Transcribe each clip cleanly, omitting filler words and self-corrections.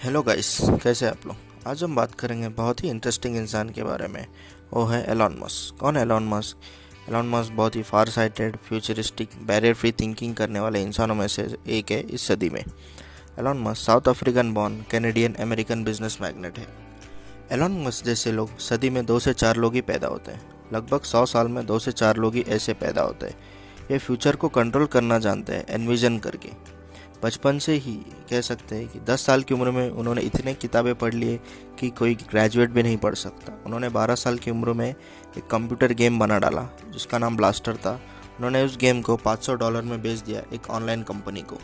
Hello guys, कैसे हैं आप लोग। आज हम बात करेंगे बहुत ही इंटरेस्टिंग इंसान के बारे में। वो है एलॉन मस्क। कौन है एलॉन मस्क? एलॉन मस्क बहुत ही far sighted, futuristic, barrier free thinking करने वाले इंसानों में से एक है इस सदी में। Elon Musk south African born Canadian American business magnet है। एलॉन मस्क जैसे लोग सदी में 2 से 4 लोग ही पैदा होते हैं। लगभग 100 साल में 2 से 4 लोग ही ऐसे पैदा होते हैं। ये फ्यूचर को कंट्रोल करना जानते हैं, एनविजन करके। बचपन से ही कह सकते हैं कि 10 साल की उम्र में उन्होंने इतने किताबें पढ़ लिए कि कोई ग्रेजुएट भी नहीं पढ़ सकता। उन्होंने 12 साल की उम्र में एक कंप्यूटर गेम बना डाला जिसका नाम ब्लास्टर था। उन्होंने उस गेम को $500 में बेच दिया एक ऑनलाइन कंपनी को।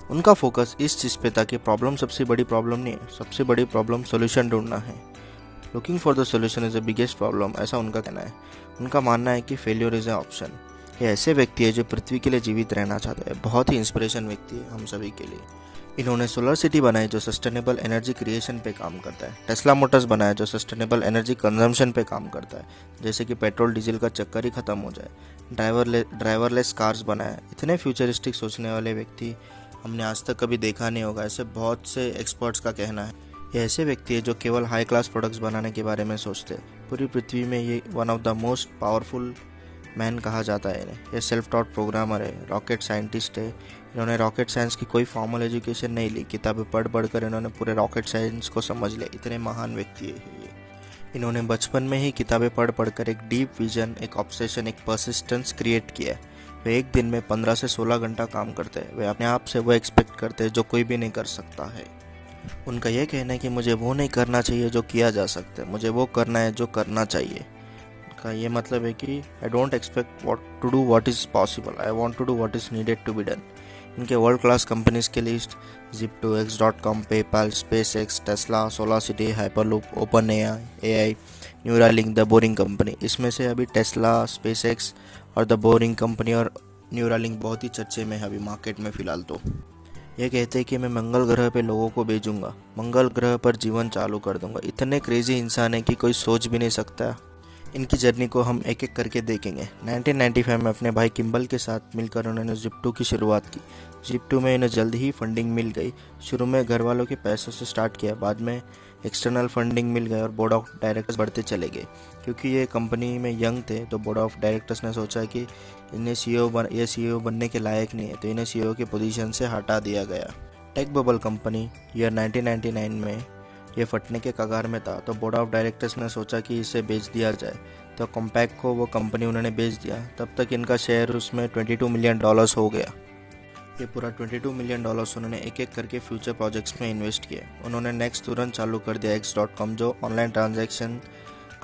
उनका फोकस इस चीज़ पे था कि प्रॉब्लम सबसे बड़ी प्रॉब्लम नहीं है, सबसे बड़ी प्रॉब्लम सोल्यूशन ढूंढना है। Looking for the solution is the biggest problem, ऐसा उनका कहना है। उनका मानना है कि फेल्योर इज़ ए ऑप्शन। ये ऐसे व्यक्ति है जो पृथ्वी के लिए जीवित रहना चाहते हैं। बहुत ही इंस्पिरेशन व्यक्ति है हम सभी के लिए। इन्होंने सोलर सिटी बनाई जो सस्टेनेबल एनर्जी क्रिएशन पे काम करता है। टेस्ला मोटर्स बनाया जो सस्टेनेबल एनर्जी कंजम्पशन पे काम करता है, जैसे कि पेट्रोल डीजल का चक्कर ही खत्म हो जाए। ड्राइवरलेस कार्स बनाया। इतने फ्यूचरिस्टिक सोचने वाले व्यक्ति हमने आज तक कभी देखा नहीं होगा, ऐसे बहुत से एक्सपर्ट्स का कहना है। ये ऐसे व्यक्ति है जो केवल हाई क्लास प्रोडक्ट्स बनाने के बारे में सोचते हैं। पूरी पृथ्वी में ये one of the most powerful man कहा जाता है इन्हें। ये सेल्फ टॉट प्रोग्रामर है, रॉकेट साइंटिस्ट है। इन्होंने रॉकेट साइंस की कोई फॉर्मल एजुकेशन नहीं ली, किताबें पढ़ कर इन्होंने पूरे रॉकेट साइंस को समझ लिया। इतने महान व्यक्ति है ये। इन्होंने बचपन में ही किताबें पढ़ कर एक डीप विजन, एक ऑब्सेशन, एक परसिस्टेंस क्रिएट किया है। वे एक दिन में 15 से 16 घंटा काम करते हैं। वे अपने आप से वो एक्सपेक्ट करते हैं जो कोई भी नहीं कर सकता है। उनका यह कहना है कि मुझे वो नहीं करना चाहिए जो किया जा सकता है, मुझे वो करना है जो करना चाहिए। का ये मतलब है कि I don't expect to do what is possible, I want to do what is needed to be done. इनके वर्ल्ड क्लास कंपनीज के list Zip2, X.com, PayPal, SpaceX, Tesla, Solar City, Hyperloop, Open AI, Neuralink, the Boring Company. इसमें से अभी Tesla, SpaceX और the Boring Company और Neuralink बहुत ही चर्चे में है अभी मार्केट में फ़िलहाल। तो ये कहते हैं कि मैं मंगल ग्रह पे लोगों को भेजूंगा, मंगल ग्रह पर जीवन चालू कर दूंगा। इतने क्रेजी इंसान है कि कोई सोच भी नहीं सकता। इनकी जर्नी को हम एक एक करके देखेंगे। 1995 में अपने भाई किम्बल के साथ मिलकर उन्होंने Zip2 की शुरुआत की। Zip2 में इन्हें जल्द ही फंडिंग मिल गई। शुरू में घर वालों के पैसों से स्टार्ट किया, बाद में एक्सटर्नल फंडिंग मिल गई और बोर्ड ऑफ डायरेक्टर्स बढ़ते चले गए। क्योंकि ये कंपनी में यंग थे तो बोर्ड ऑफ डायरेक्टर्स ने सोचा कि इन्हें सीईओ बनने के लायक नहीं है, तो इन्हें सीईओ की पोजीशन से हटा दिया गया। टेक बबल कंपनी ईयर 1999 में ये फटने के कगार में था, तो बोर्ड ऑफ डायरेक्टर्स ने सोचा कि इसे बेच दिया जाए, तो कॉम्पैक्ट को वो कंपनी उन्होंने बेच दिया। तब तक इनका शेयर उसमें $22 मिलियन हो गया। ये पूरा $22 मिलियन उन्होंने एक एक करके फ्यूचर प्रोजेक्ट्स में इन्वेस्ट किए। उन्होंने नेक्स्ट तुरंत चालू कर दिया X.com, जो ऑनलाइन ट्रांजैक्शन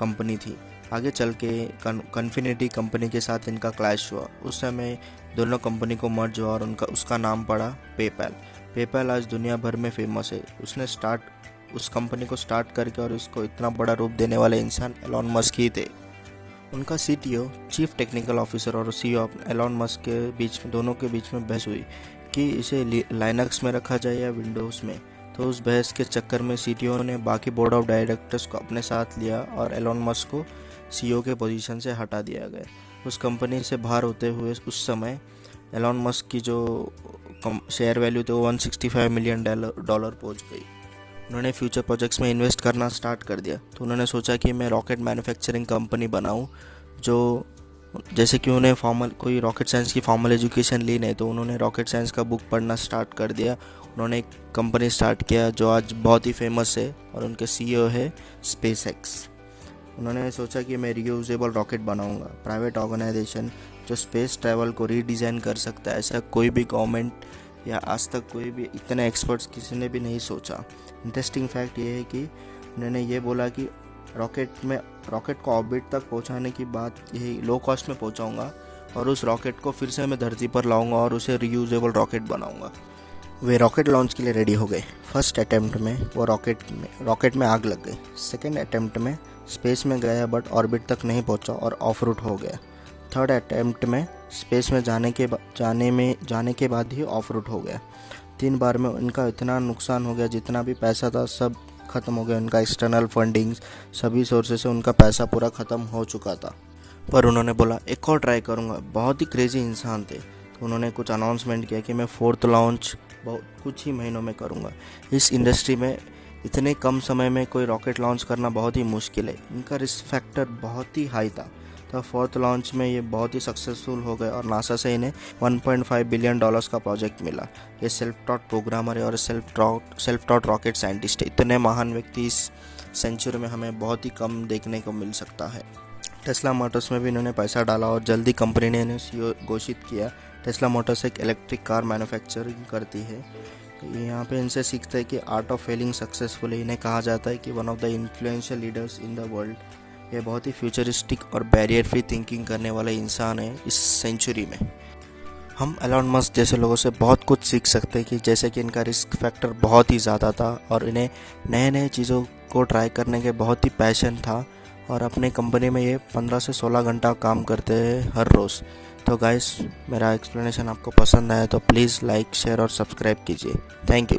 कंपनी थी। आगे चल के कन्फिनिटी कंपनी के साथ इनका क्लैश हुआ। उस समय दोनों कंपनी को मर्ज हुआ और उसका नाम पड़ा पेपैल। पेपैल आज दुनिया भर में फेमस है। उस कंपनी को स्टार्ट करके और इसको इतना बड़ा रूप देने वाले इंसान एलॉन मस्क ही थे। उनका सीटीओ, चीफ टेक्निकल ऑफिसर और सीईओ एलॉन मस्क के बीच में, दोनों के बीच में बहस हुई कि इसे लाइनक्स में रखा जाए या विंडोज़ में। तो उस बहस के चक्कर में सीटीओ ने बाकी बोर्ड ऑफ डायरेक्टर्स को अपने साथ लिया और एलॉन मस्क को सीईओ के पोजीशन से हटा दिया गया। उस कंपनी से बाहर होते हुए उस समय एलॉन मस्क की जो शेयर वैल्यू थी वो $165 मिलियन पहुँच गई। उन्होंने फ्यूचर प्रोजेक्ट्स में इन्वेस्ट करना स्टार्ट कर दिया। तो उन्होंने सोचा कि मैं रॉकेट मैन्युफैक्चरिंग कंपनी बनाऊं, जो जैसे कि उन्हें कोई रॉकेट साइंस की फॉर्मल एजुकेशन ली नहीं, तो उन्होंने रॉकेट साइंस का बुक पढ़ना स्टार्ट कर दिया। उन्होंने एक कंपनी स्टार्ट किया जो आज बहुत ही फेमस है और उनके सीईओ है स्पेसएक्स। उन्होंने सोचा कि मैं रीयूजेबल रॉकेट बनाऊंगा, प्राइवेट ऑर्गेनाइजेशन जो स्पेस ट्रैवल को रीडिज़ाइन कर सकता है। ऐसा कोई भी गवर्नमेंट या आज तक कोई भी इतने एक्सपर्ट्स किसी ने भी नहीं सोचा। इंटरेस्टिंग फैक्ट ये है कि उन्होंने ये बोला कि रॉकेट को ऑर्बिट तक पहुंचाने की बात यही लो कॉस्ट में पहुंचाऊंगा और उस रॉकेट को फिर से मैं धरती पर लाऊंगा और उसे रीयूजेबल रॉकेट बनाऊंगा। वे रॉकेट लॉन्च के लिए रेडी हो गए। फर्स्ट अटेम्प्ट में वो रॉकेट में आग लग गई। सेकेंड अटेम्प्ट में स्पेस में गया बट ऑर्बिट तक नहीं पहुंचा और ऑफ रूट हो गया। थर्ड अटेम्प्ट में स्पेस में जाने के बाद ही ऑफ रूट हो गया। 3 बार में उनका इतना नुकसान हो गया, जितना भी पैसा था सब ख़त्म हो गया। उनका एक्सटर्नल फंडिंग, सभी सोर्सेस से उनका पैसा पूरा ख़त्म हो चुका था। पर उन्होंने बोला एक और ट्राई करूँगा। बहुत ही क्रेजी इंसान थे। तो उन्होंने कुछ अनाउंसमेंट किया कि मैं 4th लॉन्च बहुत कुछ ही महीनों में करूँगा। इस इंडस्ट्री में इतने कम समय में कोई रॉकेट लॉन्च करना बहुत ही मुश्किल है। इनका रिस्क फैक्टर बहुत ही हाई था, तो फोर्थ लॉन्च में ये बहुत ही सक्सेसफुल हो गए और नासा से इन्हें $1.5 बिलियन का प्रोजेक्ट मिला। ये सेल्फ टॉट प्रोग्रामर है और सेल्फ टॉट रॉकेट साइंटिस्ट है। इतने महान व्यक्ति इस सेंचुरी में हमें बहुत ही कम देखने को मिल सकता है। टेस्ला मोटर्स में भी इन्होंने पैसा डाला और जल्दी कंपनी ने इन्हें CEO घोषित किया। टेस्ला मोटर्स एक इलेक्ट्रिक कार मैन्युफैक्चरिंग करती है। यहाँ पे इनसे सीखते हैं कि आर्ट ऑफ फेलिंग सक्सेसफुली। इन्हें कहा जाता है कि one of the influential leaders in the world. ये बहुत ही फ्यूचरिस्टिक और बैरियर फ्री थिंकिंग करने वाले इंसान है इस सेंचुरी में। हम एलॉन मस्क जैसे लोगों से बहुत कुछ सीख सकते हैं कि जैसे कि इनका रिस्क फैक्टर बहुत ही ज़्यादा था और इन्हें नए नए चीज़ों को ट्राई करने के बहुत ही पैशन था और अपने कंपनी में ये 15 से 16 घंटा काम करते हैं हर रोज़। तो गाइस, मेरा एक्सप्लेनेशन आपको पसंद आया तो प्लीज़ लाइक, शेयर और सब्सक्राइब कीजिए। Thank you.